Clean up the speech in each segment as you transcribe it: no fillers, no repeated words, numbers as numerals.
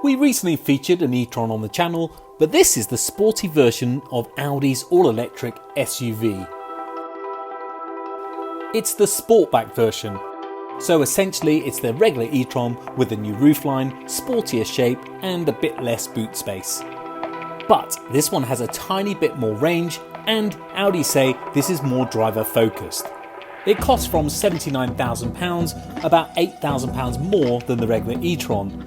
We recently featured an e-tron on the channel, but this is the sporty version of Audi's all-electric SUV. It's the Sportback version. So essentially it's the regular e-tron with a new roofline, sportier shape and a bit less boot space. But this one has a tiny bit more range, and Audi say this is more driver focused. It costs from £79,000, about £8,000 more than the regular e-tron.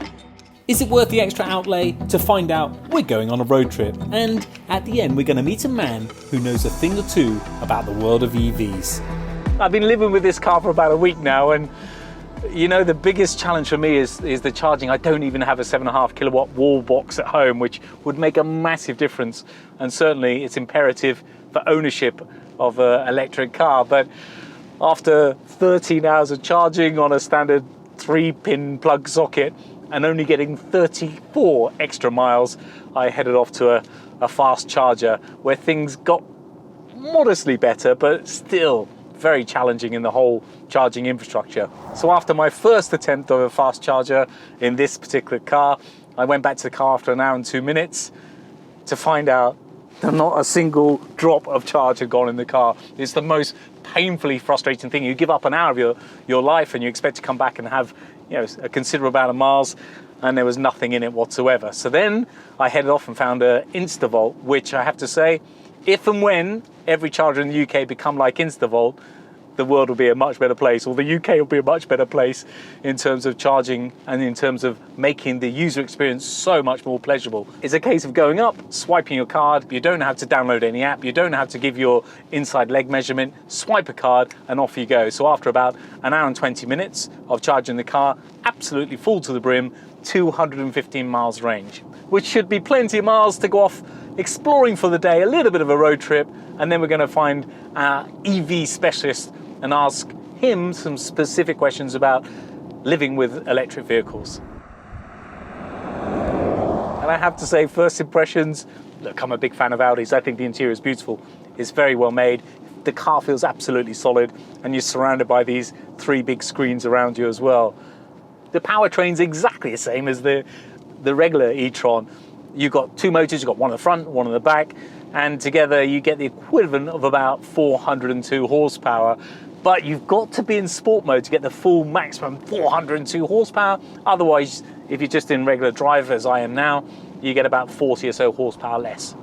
Is it worth the extra outlay? To find out, we're going on a road trip, and at the end we're going to meet a man who knows a thing or two about the world of EVs. I've been living with this car for about a week now, and you know, the biggest challenge for me is the charging. I don't even have a 7.5 kilowatt wall box at home, which would make a massive difference, and certainly it's imperative for ownership of an electric car. But after 13 hours of charging on a standard 3-pin plug socket and only getting 34 extra miles, I headed off to a fast charger where things got modestly better, but still very challenging in the whole charging infrastructure. So after my first attempt of a fast charger in this particular car, I went back to the car after 1 hour and 2 minutes to find out that not a single drop of charge had gone in the car. It's the most painfully frustrating thing. You give up an hour of your life and you expect to come back and have, you know, a considerable amount of miles, and there was nothing in it whatsoever. So then I headed off and found an InstaVolt, which I have to say, if and when every charger in the UK become like InstaVolt, the world will be a much better place, or the UK will be a much better place in terms of charging and in terms of making the user experience so much more pleasurable. It's a case of going up, swiping your card. You don't have to download any app. You don't have to give your inside leg measurement. Swipe a card and off you go. So after about 1 hour and 20 minutes of charging the car, absolutely full to the brim, 215 miles range, which should be plenty of miles to go off exploring for the day, a little bit of a road trip, and then we're going to find our EV specialist and ask him some specific questions about living with electric vehicles. And I have to say, first impressions, look, I'm a big fan of Audis. I think the interior is beautiful. It's very well made. The car feels absolutely solid, and you're surrounded by these 3 big screens around you as well. The powertrain's exactly the same as the regular e-tron. You've got 2 motors, you've got one at the front, one at the back, and together you get the equivalent of about 402 horsepower. But you've got to be in sport mode to get the full maximum 402 horsepower. Otherwise, if you're just in regular drive, as I am now, you get about 40 or so horsepower less.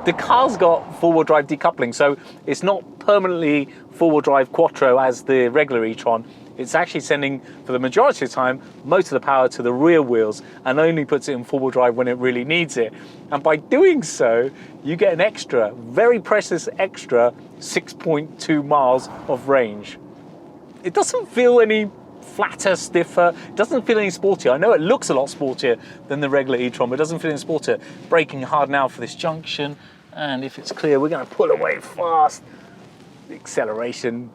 The car's got four-wheel drive decoupling, so it's not permanently four-wheel drive quattro as the regular e-tron. It's actually sending, for the majority of the time, most of the power to the rear wheels and only puts it in four-wheel drive when it really needs it. And by doing so, you get an extra, very precious extra 6.2 miles of range. It doesn't feel any flatter, stiffer, it doesn't feel any sportier. I know it looks a lot sportier than the regular e-tron, but it doesn't feel any sportier. Braking hard now for this junction, and if it's clear, we're going to pull away fast. The acceleration,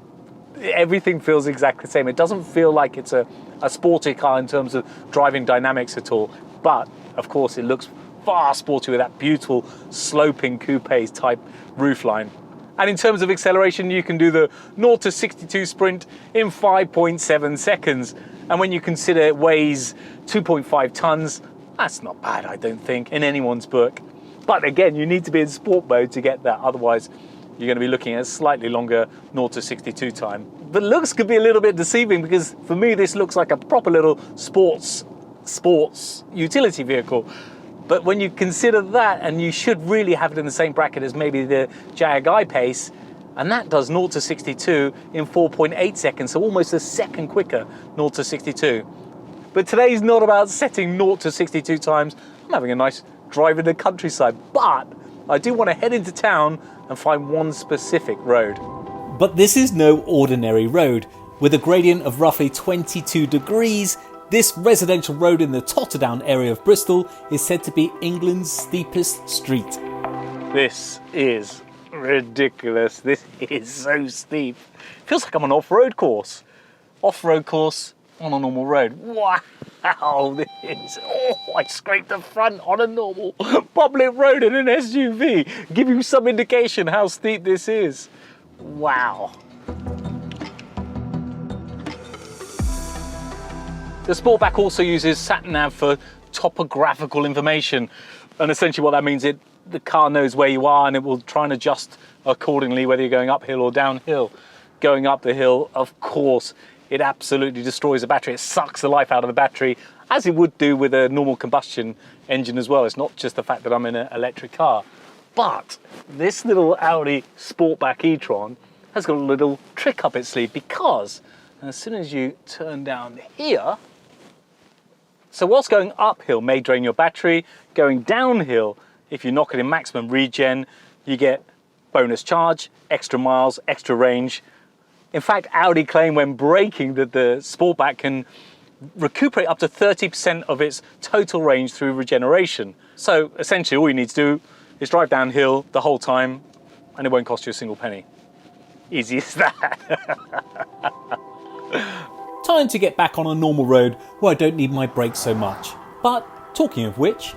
everything feels exactly the same. It doesn't feel like it's a sporty car in terms of driving dynamics at all, but of course it looks far sporty with that beautiful sloping coupe type roofline. And in terms of acceleration, you can do the 0 to 62 sprint in 5.7 seconds. And when you consider it weighs 2.5 tons, that's not bad, I don't think, in anyone's book. But again, you need to be in sport mode to get that. Otherwise, you're going to be looking at a slightly longer 0 to 62 time. But looks could be a little bit deceiving, because for me, this looks like a proper little sports utility vehicle. But when you consider that, and you should really have it in the same bracket as maybe the Jag I-Pace, and that does 0 to 62 in 4.8 seconds, so almost a second quicker 0 to 62. But today's not about setting 0 to 62 times. I'm having a nice drive in the countryside, but I do want to head into town and find one specific road. But this is no ordinary road. With a gradient of roughly 22 degrees, this residential road in the Totterdown area of Bristol is said to be England's steepest street. This is ridiculous. This is so steep. Feels like I'm on an off-road course. Off-road course on a normal road. Wow, this is... Oh, I scraped the front on a normal public road in an SUV. Give you some indication how steep this is. Wow. The Sportback also uses sat-nav for topographical information. And essentially what that means, the car knows where you are and it will try and adjust accordingly, whether you're going uphill or downhill. Going up the hill, of course, it absolutely destroys the battery. It sucks the life out of the battery, as it would do with a normal combustion engine as well. It's not just the fact that I'm in an electric car. But this little Audi Sportback e-tron has got a little trick up its sleeve, because as soon as you turn down here, so whilst going uphill may drain your battery, going downhill, if you knock it in maximum regen, you get bonus charge, extra miles, extra range. In fact, Audi claim when braking that the Sportback can recuperate up to 30% of its total range through regeneration. So essentially all you need to do is drive downhill the whole time and it won't cost you a single penny. Easy as that. Time to get back on a normal road where I don't need my brakes so much. But talking of which,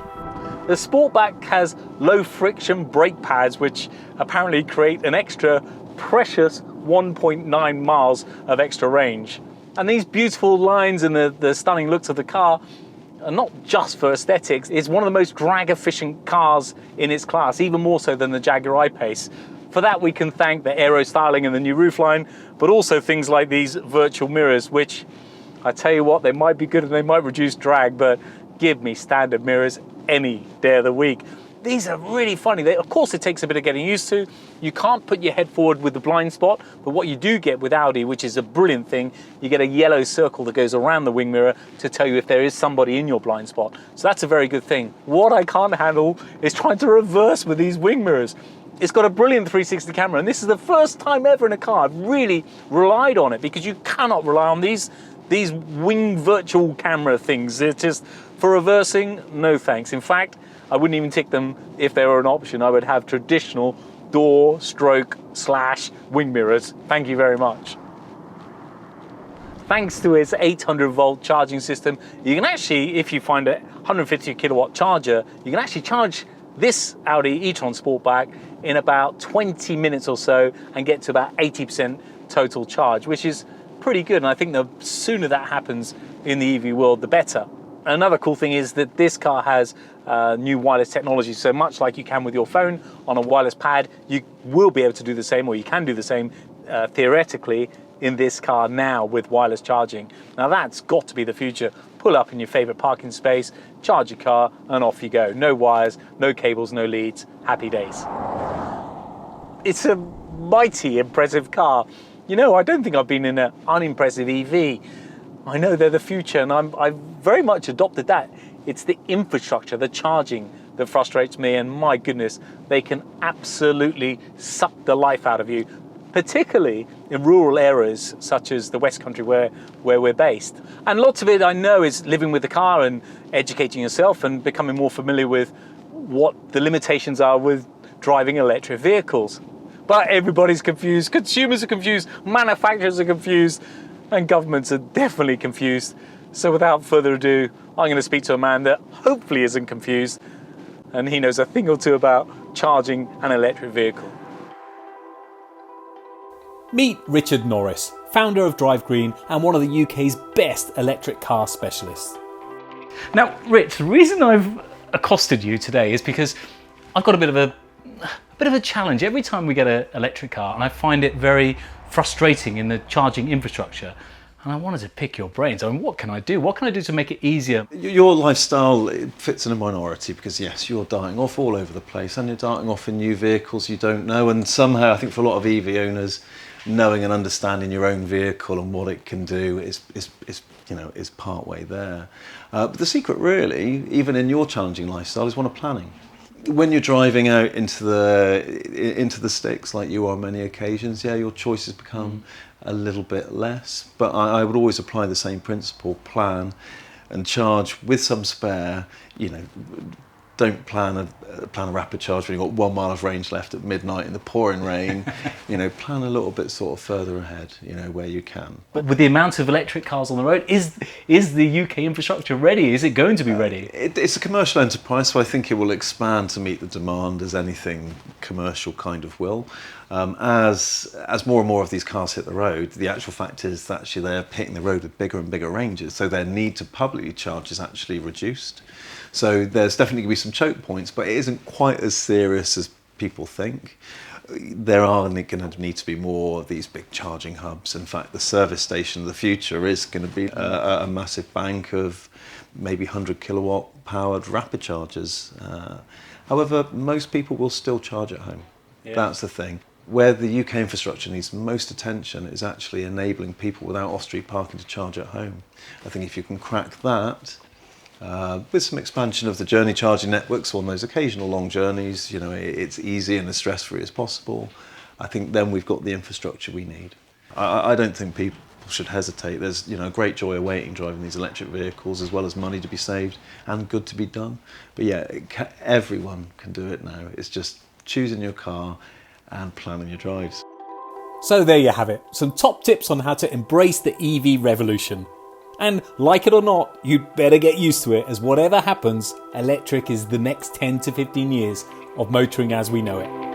the Sportback has low friction brake pads which apparently create an extra precious 1.9 miles of extra range. And these beautiful lines and the stunning looks of the car are not just for aesthetics. It's one of the most drag efficient cars in its class, even more so than the Jaguar I-Pace. For that we can thank the aero styling and the new roofline, but also things like these virtual mirrors, which I tell you what, they might be good and they might reduce drag, but give me standard mirrors any day of the week. These are really funny. Of course, it takes a bit of getting used to. You can't put your head forward with the blind spot, but what you do get with Audi, which is a brilliant thing, you get a yellow circle that goes around the wing mirror to tell you if there is somebody in your blind spot. So that's a very good thing. What I can't handle is trying to reverse with these wing mirrors. It's got a brilliant 360 camera, and this is the first time ever in a car I've really relied on it, because you cannot rely on these wing virtual camera things. It's just, for reversing, no thanks. In fact, I wouldn't even tick them if they were an option. I would have traditional door, stroke, slash wing mirrors. Thank you very much. Thanks to its 800 volt charging system, you can actually, if you find a 150 kilowatt charger, you can actually charge this Audi e-tron Sportback in about 20 minutes or so and get to about 80% total charge, which is pretty good. And I think the sooner that happens in the EV world, the better. Another cool thing is that this car has new wireless technology. So much like you can with your phone on a wireless pad, you will be able to do the same, or you can do the same theoretically in this car now with wireless charging. Now that's got to be the future. Pull up in your favorite parking space, charge your car, and off you go. No wires, no cables, no leads. Happy days. It's a mighty impressive car. You know, I don't think I've been in an unimpressive EV. I know they're the future, and I've very much adopted that. It's the infrastructure, the charging, that frustrates me, and my goodness, they can absolutely suck the life out of you, particularly in rural areas such as the West Country where we're based. And lots of it, I know, is living with the car and educating yourself and becoming more familiar with what the limitations are with driving electric vehicles. But everybody's confused, consumers are confused, manufacturers are confused, and governments are definitely confused. So without further ado, I'm going to speak to a man that hopefully isn't confused, and he knows a thing or two about charging an electric vehicle. Meet Richard Norris, founder of Drive Green and one of the UK's best electric car specialists. Now, Rich, the reason I've accosted you today is because I've got a bit of a challenge. Every time we get an electric car, and I find it very frustrating in the charging infrastructure, and I wanted to pick your brains. I mean, what can I do? What can I do to make it easier? Your lifestyle, it fits in a minority because, yes, you're dying off all over the place, and you're dying off in new vehicles you don't know. And somehow, I think for a lot of EV owners, knowing and understanding your own vehicle and what it can do is part way there. But the secret, really, even in your challenging lifestyle, is one of planning. When you're driving out into the sticks, like you are on many occasions, yeah, your choices become a little bit less. But I would always apply the same principle: plan and charge with some spare. don't plan a rapid charge when you've got 1 mile of range left at midnight in the pouring rain. Plan a little bit sort of further ahead, where you can. But with the amount of electric cars on the road, is the UK infrastructure ready? Is it going to be ready? It's a commercial enterprise, so I think it will expand to meet the demand as anything commercial kind of will. As more and more of these cars hit the road, the actual fact is that actually they're hitting the road with bigger and bigger ranges, so their need to publicly charge is actually reduced. So there's definitely going to be some choke points, but it isn't quite as serious as people think. There are going to need to be more of these big charging hubs. In fact, the service station of the future is going to be a massive bank of maybe 100 kilowatt powered rapid chargers. However, most people will still charge at home. Yeah. That's the thing. Where the UK infrastructure needs most attention is actually enabling people without off-street parking to charge at home. I think if you can crack that, with some expansion of the journey charging networks on those occasional long journeys, it's easy and as stress-free as possible. I think then we've got the infrastructure we need. I don't think people should hesitate. There's a great joy awaiting driving these electric vehicles, as well as money to be saved and good to be done. But yeah, everyone can do it now. It's just choosing your car and planning your drives. So there you have it, some top tips on how to embrace the EV revolution. And like it or not, you'd better get used to it, as whatever happens, electric is the next 10 to 15 years of motoring as we know it.